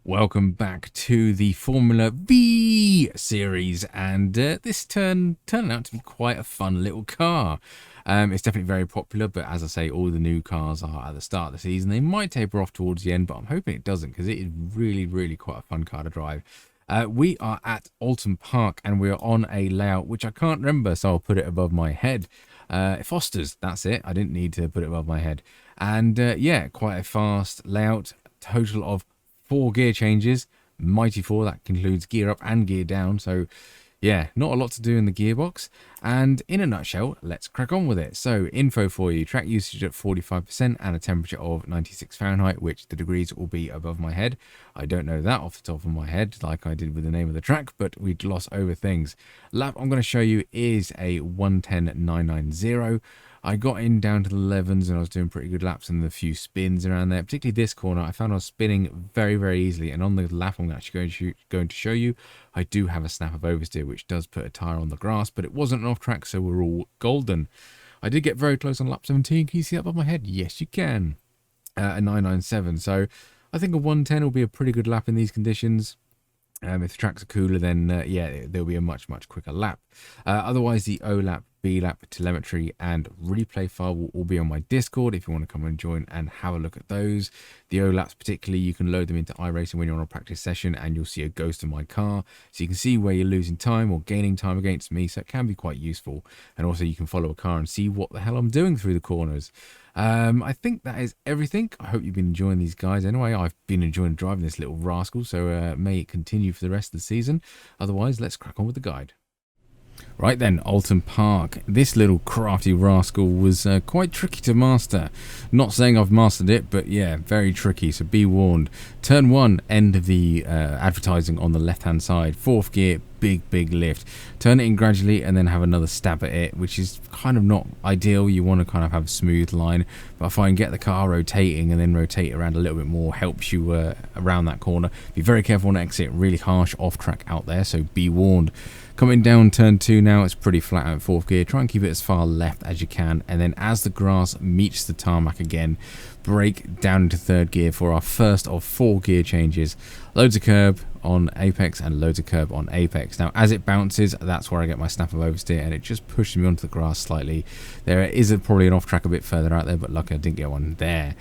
Welcome back to the Formula V series, and this turned out to be quite a fun little car. It's definitely very popular, but as I say, all the new cars are at the start of the season. They might taper off towards the end, but I'm hoping it doesn't, because it is really quite a fun car to drive. We are at Oulton Park, and we're on a layout which I can't remember, so I'll put it above my head. Foster's, that's it. I didn't need to put it above my head. And yeah, quite a fast layout. Total of 4 gear changes, mighty 4. That includes gear up and gear down. So yeah, not a lot to do in the gearbox. And in a nutshell, let's crack on with it. So info for you: track usage at 45% and a temperature of 96 Fahrenheit, which the degrees will be above my head. I don't know that off the top of my head like I did with the name of the track, but we gloss over things. Lap I'm going to show you is a 1:10.990. I got in down to the 11s and I was doing pretty good laps and a few spins around there. Particularly this corner, I found I was spinning very easily. And on the lap I'm actually going to show you, I do have a snap of oversteer, which does put a tyre on the grass, but it wasn't an off track, so we're all golden. I did get very close on lap 17. Can you see that above my head? Yes, you can. A 997. So I think a 110 will be a pretty good lap in these conditions. If the tracks are cooler, then yeah, there'll be a much quicker lap. Otherwise, the O lap, B lap, telemetry, and replay file will all be on my Discord if you want to come and join and have a look at those. The O laps, particularly, you can load them into iRacing when you're on a practice session, and you'll see a ghost of my car, so you can see where you're losing time or gaining time against me. So it can be quite useful, and also you can follow a car and see what the hell I'm doing through the corners. I think that is everything. I hope you've been enjoying these guys. Anyway, I've been enjoying driving this little rascal, so may it continue for the rest of the season. Otherwise, let's crack on with the guide. Right then, Oulton Park. This little crafty rascal was quite tricky to master. Not saying I've mastered it, but yeah, very tricky, so be warned. Turn 1, end of the advertising on the left-hand side. 4th gear, big lift. Turn it in gradually and then have another stab at it, which is kind of not ideal. You want to kind of have a smooth line, but I find get the car rotating and then rotate around a little bit more helps you around that corner. Be very careful on exit, really harsh off track out there, so be warned. Coming down turn 2 now, it's pretty flat out 4th gear. Try and keep it as far left as you can, and then as the grass meets the tarmac again, brake down into 3rd gear for our first of 4 gear changes. Loads of curb on apex and loads of curb on apex. Now as it bounces, that's where I get my snap of oversteer, and it just pushes me onto the grass slightly. There is probably an off track a bit further out there, but luckily I didn't get one there.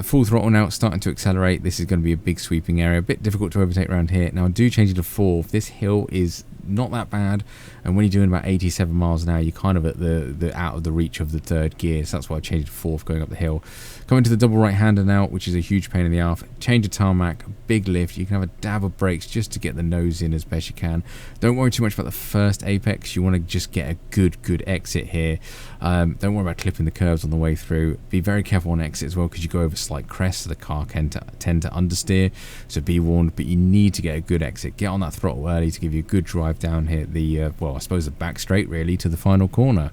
Full throttle now, starting to accelerate. This is going to be a big sweeping area, a bit difficult to overtake around here. Now I do change it to 4th. This hill is not that bad, and when you're doing about 87 miles an hour, you're kind of at the out of the reach of the 3rd gear, so that's why I changed to 4th going up the hill. Coming to the double right hander now, which is a huge pain in the arse. Change of tarmac, big lift. You can have a dab of brakes just to get the nose in as best you can. Don't worry too much about the first apex. You want to just get a good exit here. Don't worry about clipping the curves on the way through. Be very careful on exit as well, because you go over slight crests, so the car can tend to understeer, so be warned. But you need to get a good exit. Get on that throttle early to give you a good drive down here the well, I suppose the back straight really to the final corner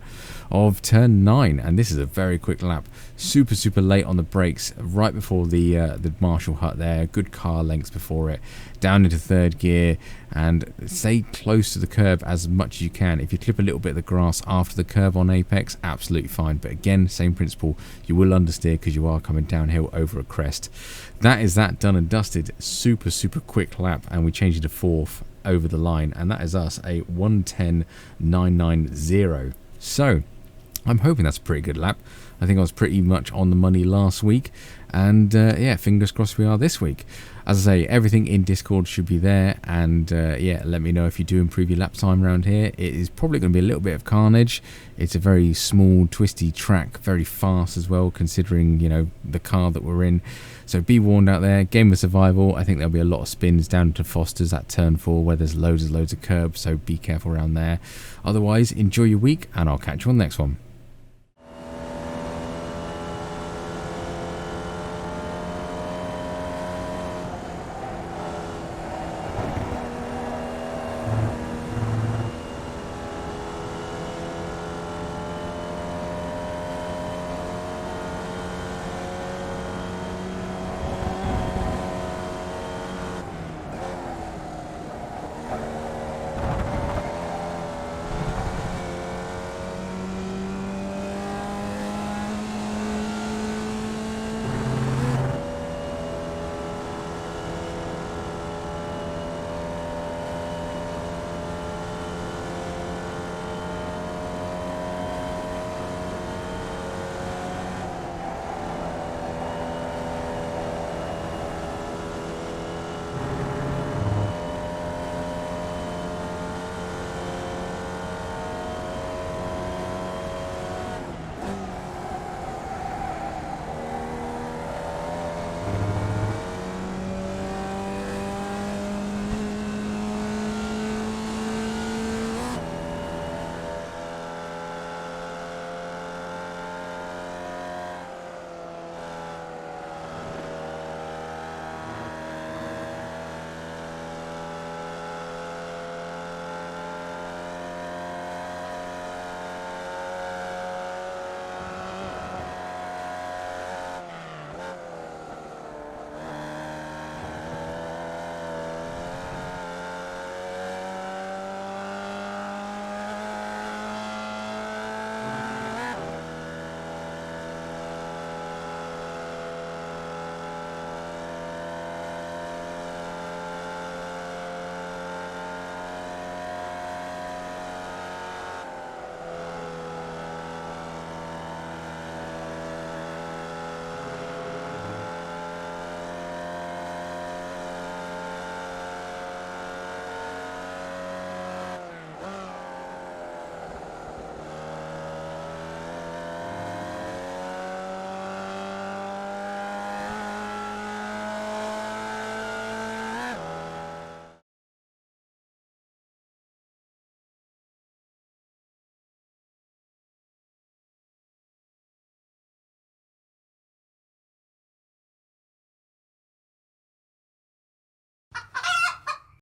of turn 9. And this is a very quick lap. Super late on the brakes right before the Marshall hut there. Good car lengths before it. Down into 3rd gear and stay close to the curb as much as you can. If you clip a little bit of the grass after the curve on apex, absolutely fine. But again, same principle. You will understeer because you are coming downhill over a crest. That is that done and dusted. Super quick lap, and we change it to 4th over the line, and that is us a 1:10.990. So I'm hoping that's a pretty good lap. I think I was pretty much on the money last week, and yeah, fingers crossed we are this week. As I say, everything in Discord should be there, and yeah, let me know if you do improve your lap time around here. It is probably going to be a little bit of carnage. It's a very small, twisty track, very fast as well, considering, you know, the car that we're in. So be warned out there. Game of survival. I think there'll be a lot of spins down to Foster's at turn 4, where there's loads of curbs, so be careful around there. Otherwise, enjoy your week, and I'll catch you on the next one.